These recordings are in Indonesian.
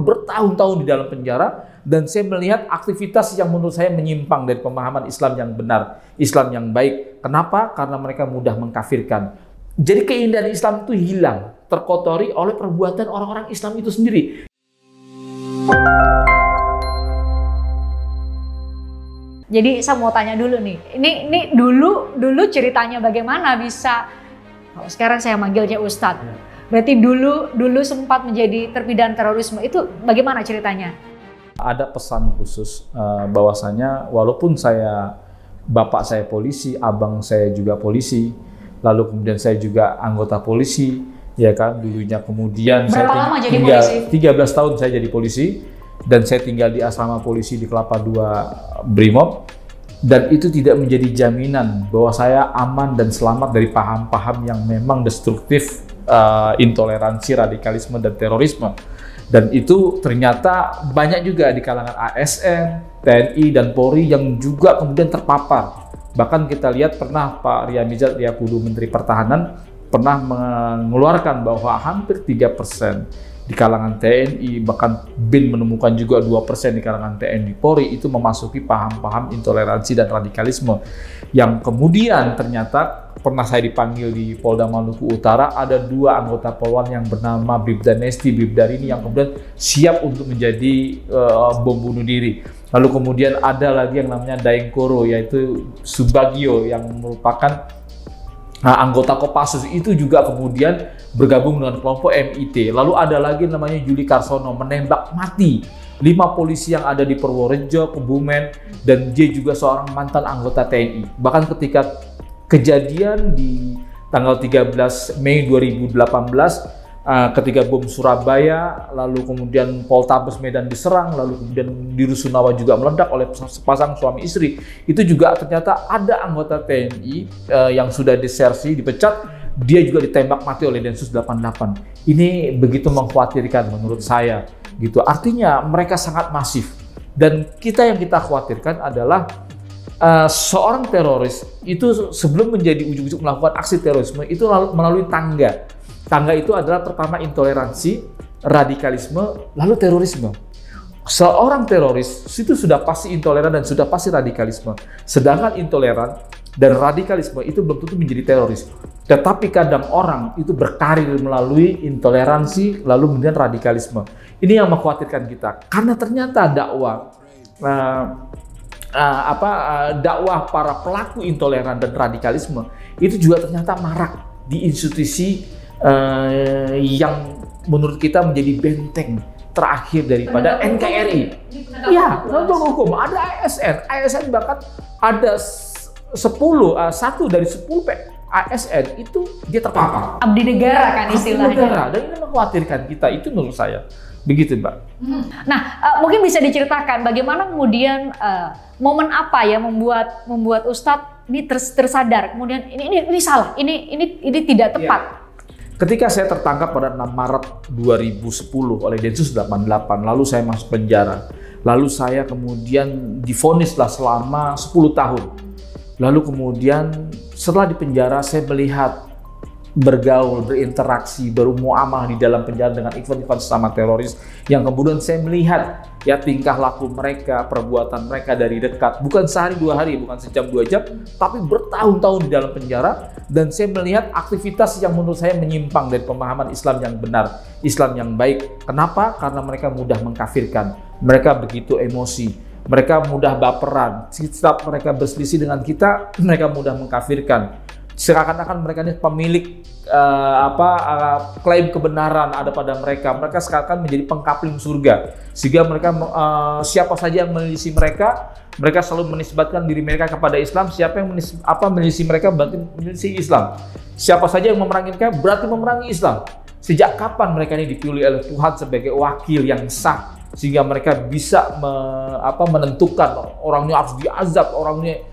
bertahun-tahun di dalam penjara, dan saya melihat aktivitas yang menurut saya menyimpang dari pemahaman Islam yang benar, Islam yang baik. Kenapa? Karena mereka mudah mengkafirkan. Jadi keindahan Islam itu hilang, terkotori oleh perbuatan orang-orang Islam itu sendiri. Jadi saya mau tanya dulu nih, ini dulu ceritanya bagaimana bisa, kalau sekarang saya manggilnya Ustadz, berarti dulu sempat menjadi terpidana terorisme, itu bagaimana ceritanya? Ada pesan khusus bahwasanya walaupun bapak saya polisi, abang saya juga polisi, lalu kemudian saya juga anggota polisi, ya kan, dulunya kemudian berapa lama jadi polisi? 13 tahun saya jadi polisi, dan saya tinggal di asrama polisi di Kelapa II Brimob, dan itu tidak menjadi jaminan bahwa saya aman dan selamat dari paham-paham yang memang destruktif, intoleransi, radikalisme, dan terorisme. Dan itu ternyata banyak juga di kalangan ASN, TNI, dan Polri yang juga kemudian terpapar. Bahkan kita lihat pernah Pak Ria Mizat Riyakudu, Menteri Pertahanan, pernah mengeluarkan bahwa hampir 3% di kalangan TNI, bahkan BIN menemukan juga 2% di kalangan TNI Polri itu memasuki paham-paham intoleransi dan radikalisme. Yang kemudian ternyata pernah saya dipanggil di Polda Maluku Utara, ada 2 anggota Polwan yang bernama Bribda Nesti, Bribda Rini, yang kemudian siap untuk menjadi bom bunuh diri. Lalu kemudian ada lagi yang namanya Daeng Koro, yaitu Subagio, yang merupakan anggota Kopassus, itu juga kemudian bergabung dengan kelompok MIT. Lalu ada lagi namanya Juli Karsono, menembak mati 5 polisi yang ada di Purworejo, Kebumen, dan dia juga seorang mantan anggota TNI. Bahkan ketika kejadian di tanggal 13 Mei 2018, ketika bom Surabaya, lalu kemudian Poltabes Medan diserang, lalu kemudian di Rusunawa juga meledak oleh sepasang suami istri, itu juga ternyata ada anggota TNI yang sudah disersi, dipecat, dia juga ditembak mati oleh Densus 88. Ini begitu mengkhawatirkan menurut saya, gitu. Artinya mereka sangat masif, dan yang kita khawatirkan adalah seorang teroris itu sebelum menjadi ujug-ujug melakukan aksi terorisme itu melalui tangga. Tangga itu adalah pertama intoleransi, radikalisme, lalu terorisme. Seorang teroris itu sudah pasti intoleran dan sudah pasti radikalisme. Sedangkan intoleran dan radikalisme itu belum tentu menjadi teroris. Tetapi kadang orang itu berkarir melalui intoleransi lalu kemudian radikalisme. Ini yang mengkhawatirkan kita, karena ternyata dakwah para pelaku intoleran dan radikalisme itu juga ternyata marak di institusi yang menurut kita menjadi benteng terakhir daripada NKRI. Ya, penegak hukum. Ada ASN bahkan ada 1 dari 10 ASN itu dia terpapar. Abdi negara kan istilahnya. Abdi negara, dan ini mengkhawatirkan kita, itu menurut saya. Begitu, Mbak. Nah, mungkin bisa diceritakan bagaimana kemudian momen apa ya membuat Ustadz ini tersadar kemudian ini salah, ini tidak tepat. Ya. Ketika saya tertangkap pada 6 Maret 2010 oleh Densus 88, lalu saya masuk penjara. Lalu saya kemudian divonislah selama 10 tahun. Lalu kemudian setelah di penjara saya melihat bergaul, berinteraksi, bermuamalah di dalam penjara dengan event-event sesama teroris, yang kemudian saya melihat ya tingkah laku mereka, perbuatan mereka dari dekat, bukan sehari 2 hari, bukan sejam 2 jam, tapi bertahun-tahun di dalam penjara, dan saya melihat aktivitas yang menurut saya menyimpang dari pemahaman Islam yang benar, Islam yang baik. Kenapa? Karena mereka mudah mengkafirkan, mereka begitu emosi, mereka mudah baperan. Setiap mereka berselisih dengan kita, mereka mudah mengkafirkan. Seakan-akan mereka ini pemilik klaim kebenaran ada pada mereka. Mereka seakan menjadi pengkapling surga, sehingga mereka siapa saja yang menelisih mereka selalu menisbatkan diri mereka kepada Islam. Siapa yang menelisih mereka berarti menelisih Islam. Siapa saja yang memerangi mereka berarti memerangi Islam. Sejak kapan mereka ini dipilih oleh Tuhan sebagai wakil yang sah, sehingga mereka bisa menentukan orangnya harus diazab, orangnya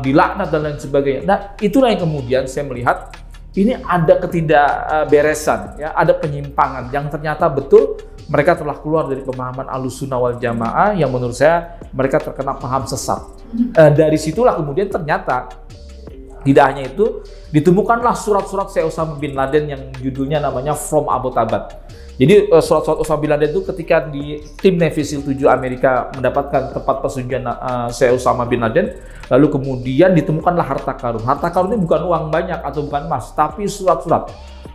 dilaknat dan lain sebagainya. Nah, itulah yang kemudian saya melihat ini ada ketidakberesan, ya, ada penyimpangan yang ternyata betul mereka telah keluar dari pemahaman Ahlussunnah wal Jamaah yang menurut saya mereka terkena paham sesat. Dari situlah kemudian ternyata Tidak hanya itu, ditemukanlah surat-surat Syekh Osama bin Laden yang judulnya namanya From Abbottabad. Jadi surat-surat Osama bin Laden itu ketika di tim Navy SEAL 7 Amerika mendapatkan tempat persembunyian Syekh Osama bin Laden, lalu kemudian ditemukanlah harta karun. Harta karun ini bukan uang banyak atau bukan emas, tapi surat-surat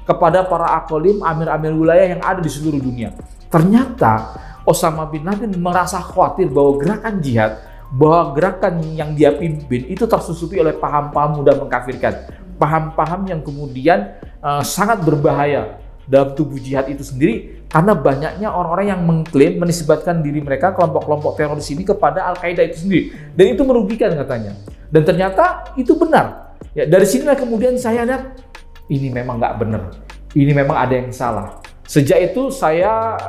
kepada para akolim, amir-amir wilayah yang ada di seluruh dunia. Ternyata Osama bin Laden merasa khawatir bahwa gerakan jihad, bahwa gerakan yang dia pimpin itu tersusupi oleh paham-paham mudah mengkafirkan. Paham-paham yang kemudian sangat berbahaya dalam tubuh jihad itu sendiri, karena banyaknya orang-orang yang mengklaim menisbatkan diri mereka, kelompok-kelompok teroris ini, kepada Al-Qaeda itu sendiri. Dan itu merugikan katanya. Dan ternyata itu benar. Ya, dari sinilah kemudian saya lihat, ini memang nggak benar. Ini memang ada yang salah. Sejak itu saya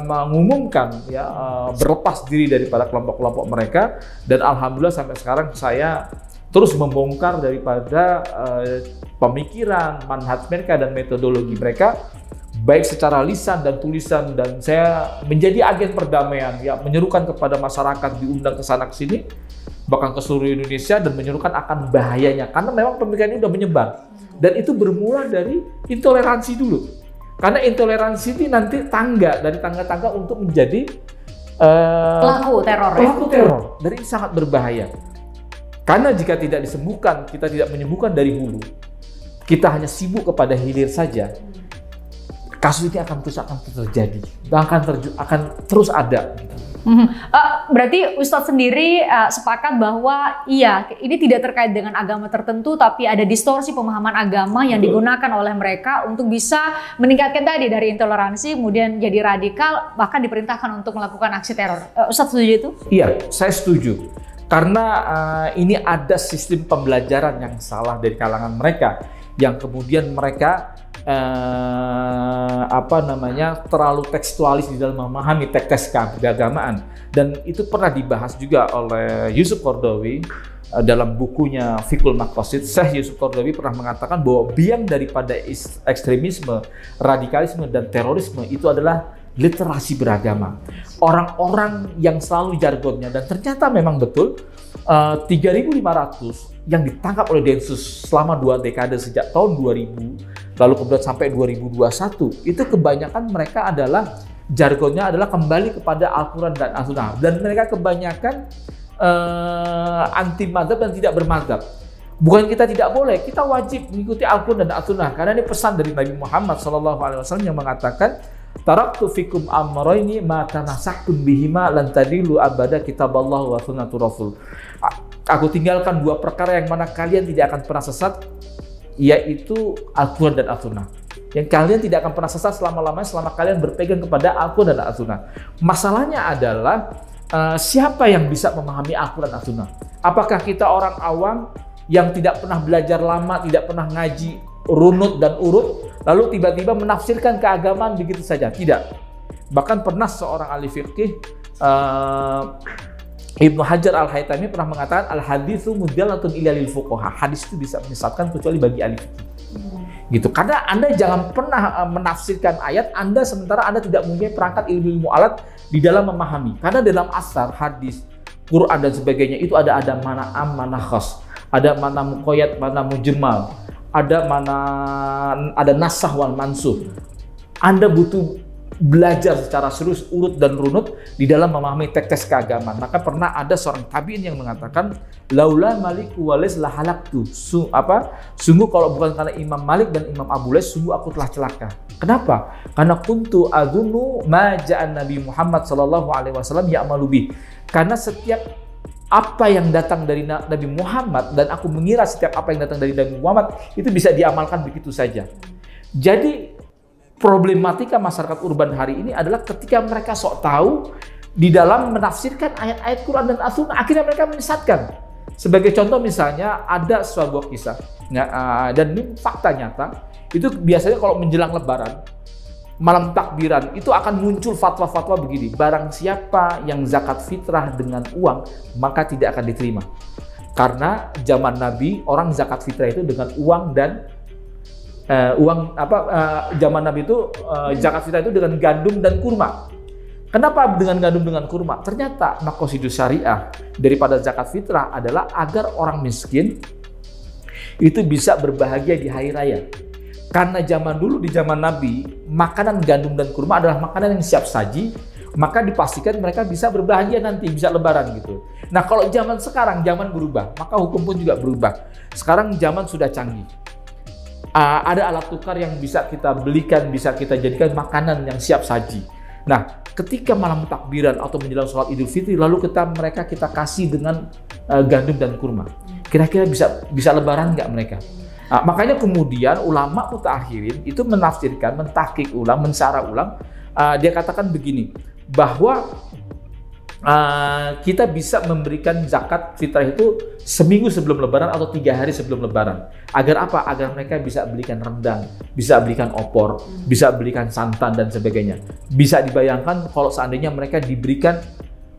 mengumumkan ya berlepas diri daripada kelompok-kelompok mereka, dan alhamdulillah sampai sekarang saya terus membongkar daripada pemikiran, manhaj mereka dan metodologi mereka, baik secara lisan dan tulisan, dan saya menjadi agen perdamaian ya, menyerukan kepada masyarakat, diundang ke sana ke sini, bahkan ke seluruh Indonesia, dan menyerukan akan bahayanya, karena memang pemikiran ini sudah menyebar, dan itu bermula dari intoleransi dulu. Karena intoleransi ini nanti dari tangga-tangga untuk menjadi pelaku teror. Pelaku teror, dan ini sangat berbahaya. Karena jika tidak disembuhkan, kita tidak menyembuhkan dari hulu, kita hanya sibuk kepada hilir saja, kasus ini akan terus terjadi, akan terus ada. Berarti Ustadz sendiri sepakat bahwa iya, ini tidak terkait dengan agama tertentu, tapi ada distorsi pemahaman agama yang digunakan oleh mereka untuk bisa meningkatkan tadi dari intoleransi, kemudian jadi radikal, bahkan diperintahkan untuk melakukan aksi teror. Ustadz setuju itu? Iya, saya setuju. Karena ini ada sistem pembelajaran yang salah dari kalangan mereka, yang kemudian mereka terlalu tekstualis di dalam memahami teks keagamaan, dan itu pernah dibahas juga oleh Yusuf Qaradawi dalam bukunya Fiqhul Maqasid. Syekh Yusuf Qaradawi pernah mengatakan bahwa biang daripada ekstremisme, radikalisme, dan terorisme itu adalah literasi beragama. Orang-orang yang selalu jargonnya, dan ternyata memang betul 3.500 yang ditangkap oleh Densus selama 2 dekade sejak tahun 2000 lalu kemudian sampai 2021, itu kebanyakan mereka adalah jargonnya adalah kembali kepada Al-Quran dan As-Sunnah, dan mereka kebanyakan anti madzhab dan tidak bermadzhab. Bukan kita tidak boleh, kita wajib mengikuti Al-Quran dan As-Sunnah, karena ini pesan dari Nabi Muhammad SAW yang mengatakan, taraktu fikum amrayni ma tamassaktum bihima lan tadillu abada kitaballah wa sunnatu rasul. Aku tinggalkan 2 perkara yang mana kalian tidak akan pernah sesat, yaitu Al-Quran dan As-Sunnah. Yang kalian tidak akan pernah sesat selama-lamanya selama kalian berpegang kepada Al-Quran dan As-Sunnah. Masalahnya adalah siapa yang bisa memahami Al-Quran dan As-Sunnah? Apakah kita orang awam yang tidak pernah belajar lama, tidak pernah ngaji runut dan urut, lalu tiba-tiba menafsirkan keagamaan begitu saja? Tidak. Bahkan pernah seorang ahli fikih, Ibnu Hajar Al-Haytami pernah mengatakan, al-haditsu mudallatun illa lil fuqaha. Hadis itu bisa menyesatkan kecuali bagi ahli fikih. Gitu. Karena Anda jangan pernah menafsirkan ayat Anda sementara Anda tidak mempunyai perangkat ilmu alat di dalam memahami. Karena dalam asar, hadis, Quran dan sebagainya itu ada mana am, mana khas, ada mana muqayyad, mana mujmal, ada nasah wal mansuh. Anda butuh belajar secara serius urut dan runut di dalam memahami teks keagamaan. Maka pernah ada seorang tabi'in yang mengatakan, laula Maliku walis la halaktu. Sungguh kalau bukan karena Imam Malik dan Imam Abu Lais, sungguh aku telah celaka. Kenapa? Karena kuntu adhunnu ma ja'an Nabi Muhammad sallallahu alaihi wasallam ya'malu bih. Karena setiap apa yang datang dari Nabi Muhammad, dan aku mengira setiap apa yang datang dari Nabi Muhammad itu bisa diamalkan begitu saja. Jadi problematika masyarakat urban hari ini adalah ketika mereka sok tahu di dalam menafsirkan ayat-ayat Quran dan As-Sunnah, akhirnya mereka menyesatkan. Sebagai contoh misalnya ada sebuah kisah, dan ini fakta nyata, itu biasanya kalau menjelang Lebaran, malam takbiran, itu akan muncul fatwa-fatwa begini, barang siapa yang zakat fitrah dengan uang, maka tidak akan diterima. Karena zaman Nabi, orang zakat fitrah itu dengan uang dan zaman Nabi itu zakat fitrah itu dengan gandum dan kurma. Kenapa dengan gandum dengan kurma? Ternyata maqasidus syariah daripada zakat fitrah adalah agar orang miskin itu bisa berbahagia di hari raya. Karena zaman dulu, di zaman Nabi, makanan gandum dan kurma adalah makanan yang siap saji, maka dipastikan mereka bisa berbahagia nanti, bisa lebaran gitu. Nah kalau zaman sekarang, zaman berubah, maka hukum pun juga berubah. Sekarang zaman sudah canggih. Ada alat tukar yang bisa kita belikan, bisa kita jadikan makanan yang siap saji. Nah, ketika malam takbiran atau menjelang sholat Idul Fitri, lalu mereka kita kasih dengan gandum dan kurma. Kira-kira bisa lebaran nggak mereka? Makanya kemudian ulama mutaakhirin itu menafsirkan, mentahqiq ulang, mensyarah ulang. Dia katakan begini, bahwa kita bisa memberikan zakat fitrah itu seminggu sebelum lebaran atau 3 hari sebelum lebaran. Agar apa? Agar mereka bisa belikan rendang, bisa belikan opor, bisa belikan santan dan sebagainya. Bisa dibayangkan kalau seandainya mereka diberikan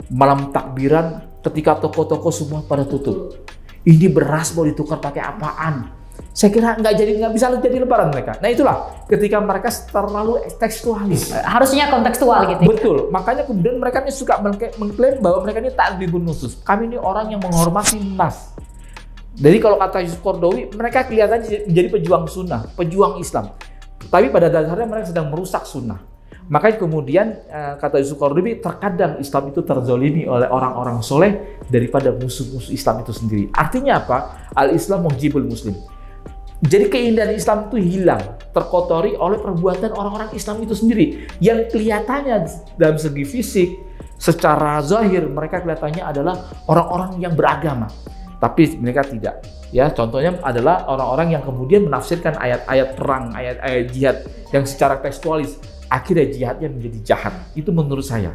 malam takbiran ketika toko-toko semua pada tutup. Ini beras mau ditukar pakai apaan? Saya kira nggak bisa jadi lebaran mereka. Nah itulah ketika mereka terlalu tekstualis. Harusnya kontekstual gitu. Betul. Makanya kemudian mereka ini suka mengklaim bahwa mereka ini ta'dzibun nusus. Kami ini orang yang menghormati nas. Jadi kalau kata Yusuf Qaradawi, mereka kelihatan menjadi pejuang sunnah, pejuang Islam. Tapi pada dasarnya mereka sedang merusak sunnah. Makanya kemudian kata Yusuf Qaradawi, terkadang Islam itu terzolimi oleh orang-orang soleh daripada musuh-musuh Islam itu sendiri. Artinya apa? Al-Islam muhjibul muslim. Jadi keindahan Islam itu hilang, terkotori oleh perbuatan orang-orang Islam itu sendiri. Yang kelihatannya dalam segi fisik, secara zahir mereka kelihatannya adalah orang-orang yang beragama. Tapi mereka tidak. Ya, contohnya adalah orang-orang yang kemudian menafsirkan ayat-ayat perang, ayat-ayat jihad yang secara tekstualis. Akhirnya jihadnya menjadi jahat. Itu menurut saya.